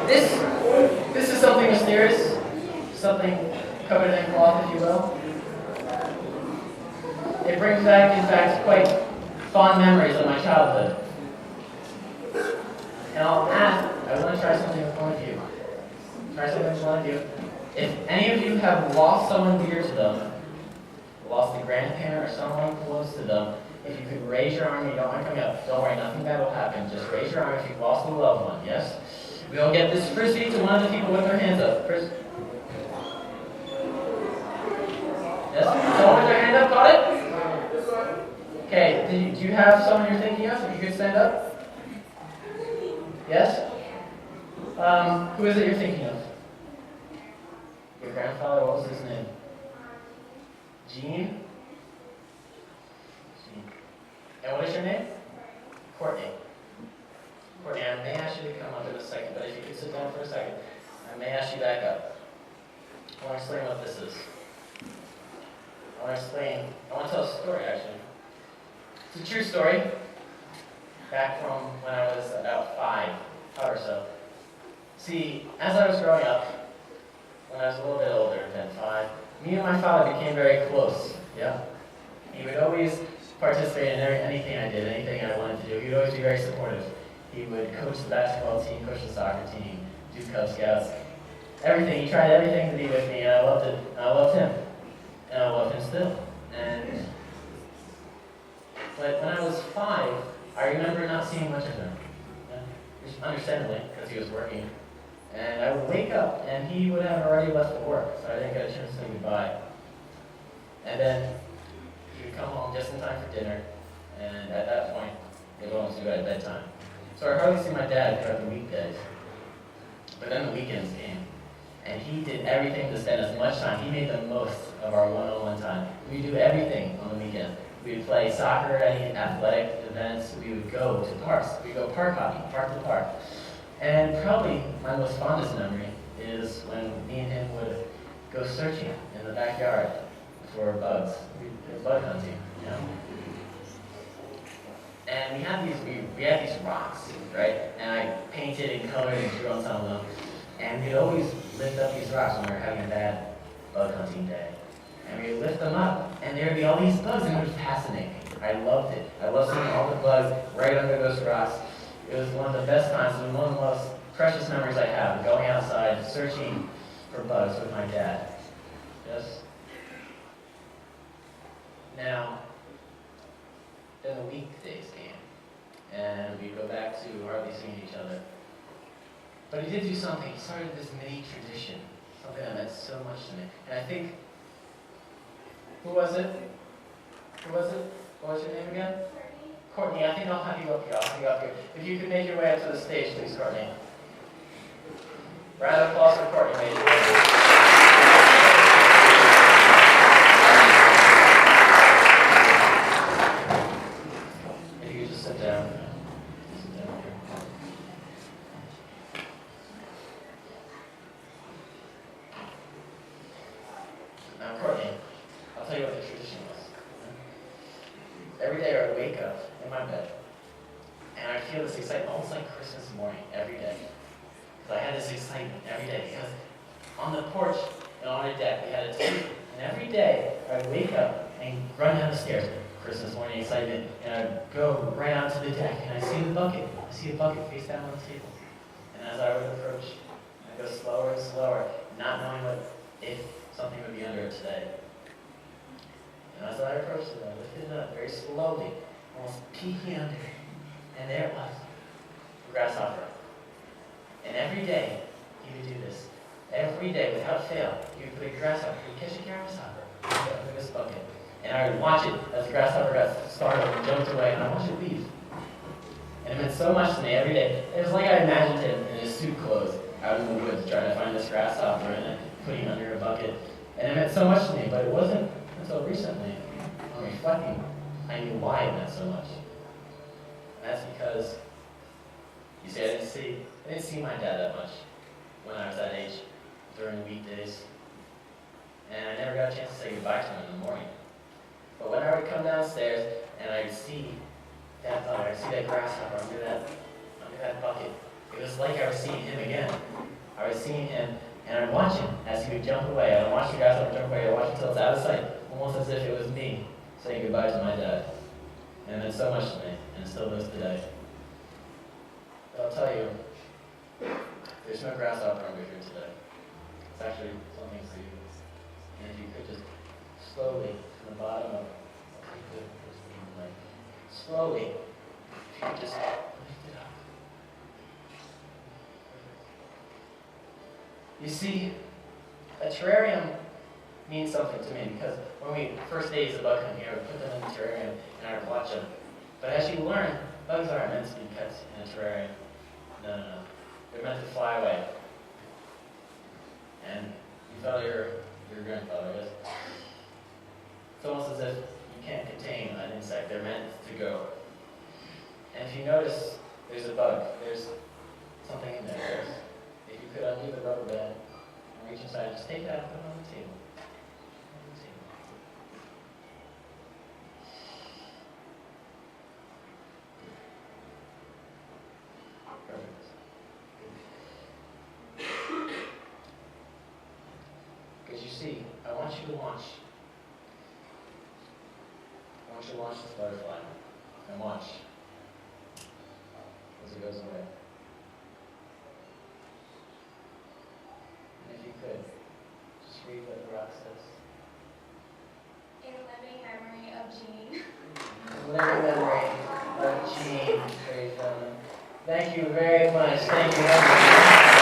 This this is something mysterious, something covered in cloth, if you will. It brings back, in fact, quite fond memories of my childhood. And I want to try something with one of you. Try something with one of you. If any of you have lost someone dear to them, lost a grandparent or someone close to them, if you could raise your arm, you don't want to come up. Don't worry, nothing bad will happen. Just raise your arm if you've lost a loved one, yes? We'll get this frisbee to one of the people with their hands up. Yes? Someone with their hand up, got it? Okay, do you have someone you're thinking of? If you could stand up? Yes? Who is it you're thinking of? Your grandfather, what was his name? Gene? And what is your name? Courtney. Courtney, I may ask you to come up in a second, but if you could sit down for a second, I may ask you back up. I want to explain what this is. I want to tell a story, actually. It's a true story. Back from when I was about 5 or so. See, as I was growing up, when I was a little bit older than 5, me and my father became very close. Yeah. He would always participate in anything I did, anything I wanted to do. He would always be very supportive. He would coach the basketball team, coach the soccer team, do Cub Scouts, everything. He tried everything to be with me, and I loved it. I loved him, and I love him still. But when I was 5, I remember not seeing much of him. Understandably, because he was working. And I would wake up, and he would have already left for work, so I didn't get a chance to say goodbye. And then he would come home just in time for dinner, and at that point, it was almost due at bedtime. So I hardly see my dad throughout the weekdays. But then the weekends came, and he did everything to spend as much time. He made the most of our one-on-one time. We do everything on the weekend. We would play soccer at any athletic events. We would go to parks. We would go park hopping, park to park. And probably my most fondest memory is when me and him would go searching in the backyard for bugs. We were bug hunting, you know. And we had these rocks, right? And I painted and colored and drew on some of them. And we'd always lift up these rocks when we were having a bad bug hunting day. And we'd lift them up, and there'd be all these bugs, and it was fascinating. I loved it. I loved seeing all the bugs right under those rocks. It was one of the best times, and one of the most precious memories I have, going outside, searching for bugs with my dad. Yes? Now, then the weekdays came, and we'd go back to hardly seeing each other. But he did do something. He started this mini tradition, something that meant so much to me. And I think, who was it? What was your name again? Courtney, I think I'll have you up here. If you could make your way up to the stage, please, Courtney. Round of applause for Courtney, ladies and gentlemen. If you could just sit down. Sit down here. Now, Courtney, I'll tell you what the tradition was. Every day I would wake up in my bed, and I'd feel this excitement, almost like Christmas morning, every day. Because I had this excitement every day, because on the porch and on a deck, we had a TV. And every day, I'd wake up and run down the stairs, Christmas morning excitement, and I'd go right out to the deck, and I'd see the bucket. I see a bucket face down on the table. And as I would approach, I'd go slower and slower, not knowing if something would be under it today. And as I approached it, I lifted it up very slowly, almost peeking under it. And there it was, a grasshopper. And every day, he would do this. Every day, without fail, he would put a grasshopper, he would catch a grasshopper in this bucket. And I would watch it as the grasshopper got startled and jumped away, and I watched it leave. And it meant so much to me every day. It was like I imagined him in his suit clothes, out in the woods, trying to find this grasshopper and then putting it under a bucket. And it meant so much to me, but it wasn't until recently, on reflecting, I knew why it meant so much. And that's because, you see, I didn't see my dad that much when I was that age, during the weekdays. And I never got a chance to say goodbye to him in the morning. But when I would come downstairs and I'd see that grasshopper under that bucket, it was like I was seeing him again. I was seeing him, and I'm watching as he would jump away. I'm watching the grasshopper jump away. I watch until it's out of sight, almost as if it was me saying goodbye to my dad. And it meant so much to me, and it still does today. But I'll tell you, there's no grasshopper under here today. It's actually something for you. And if you could just slowly, from the bottom of slowly, if you could just lift it up. You see, a terrarium means something to me because when we first days of bug hunting here, I would put them in the terrarium and I would watch them. But as you learn, bugs aren't meant to be kept in a terrarium. No. They're meant to fly away. And you felt your grandfather, I guess. It's almost as if you can't contain an insect. They're meant to go. And if you notice, there's a bug. There's something in there. If you could undo the rubber band and reach inside, just take it out and put it on the table. Because you see, I want you to watch this butterfly and watch as it goes away. And if you could, just read what the rock says. In living memory of Jean. Living memory of Jean. Thank you very much. Thank you.